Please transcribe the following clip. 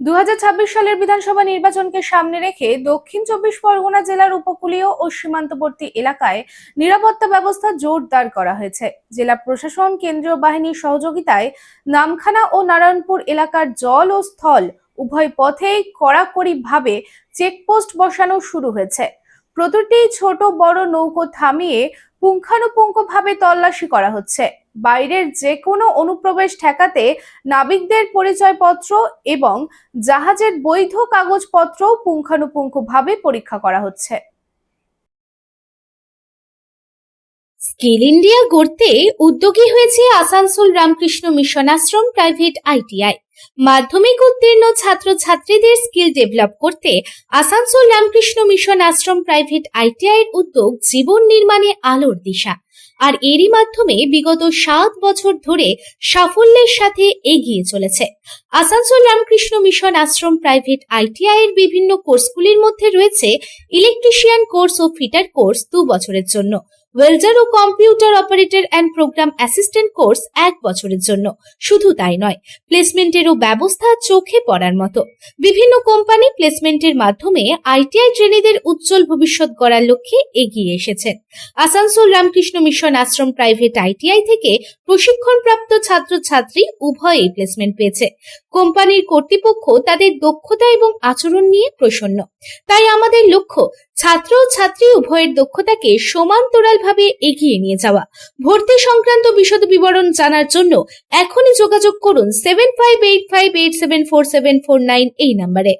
2026 সালের বিধানসভা নির্বাচনকে সামনে রেখে দক্ষিণ চব্বিশ পরগনা জেলার উপকূলীয় ও সীমান্তবর্তী এলাকায় নিরাপত্তা ব্যবস্থা জোরদার করা হয়েছে। জেলা প্রশাসন কেন্দ্রীয় বাহিনীর সহযোগিতায় নামখানা ও নারায়ণপুর এলাকার জল ও স্থল উভয় পথেই কড়াকড়িভাবে চেকপোস্ট বসানো শুরু হয়েছে। প্রতিটি ছোট বড় নৌকো থামিয়ে পুঙ্খানুপুঙ্খভাবে তল্লাশি করা হচ্ছে। বাইরের যে কোনো অনুপ্রবেশ ঠেকাতে নাবিকদের পরিচয়পত্র এবং জাহাজের বৈধ কাগজপত্র পুঙ্খানুপুঙ্খভাবে পরীক্ষা করা হচ্ছে। স্কিল ইন্ডিয়া গড়তে উদ্যোগী হয়েছে Asansol Ramakrishna mission Ashram private ITI. মাধ্যমিক উত্তীর্ণ ছাত্রছাত্রীদের স্কিল ডেভেলপ করতে Asansol Ramakrishna mission Ashram private ITI এর উদ্যোগ জীবন নির্মাণে আলোর দিশা। আর এরই মাধ্যমে বিগত 7 বছর ধরে সাফল্যের সাথে এগিয়ে চলেছে। Asansol Ramakrishna mission Ashram private ITI এর বিভিন্ন কোর্সগুলির মধ্যে রয়েছে ইলেকট্রিশিয়ান কোর্স ও ফিটার কোর্স 2 বছরের জন্য, ওয়েল্ডার ও computer operator and program assistant course 1 বছরের জন্য। শুধু তাই নয়, প্লেসমেন্টেরও ব্যবস্থা চোখে পড়ার মতো। বিভিন্ন কোম্পানি প্লেসমেন্টের মাধ্যমে আইটিআই ট্রেনিদের উজ্জ্বল ভবিষ্যৎ গড়ার লক্ষ্যে এগিয়ে এসেছেন। Asansol Ramakrishna mission Ashram private ITI থেকে প্রশিক্ষণপ্রাপ্ত ছাত্রছাত্রী উভয়েই প্লেসমেন্ট পেয়েছে। কোম্পানির কর্তৃপক্ষ তাদের দক্ষতা এবং আচরণ নিয়ে প্রসন্ন। তাই আমাদের লক্ষ্য ছাত্র ও ছাত্রী উভয়ের দক্ষতাকে সমান্তরালভাবে এগিয়ে নিয়ে যাওয়া। ভর্তি সংক্রান্ত বিশদ বিবরণ জানার জন্য এখনই যোগাযোগ করুন 7585874749 এই নম্বরে।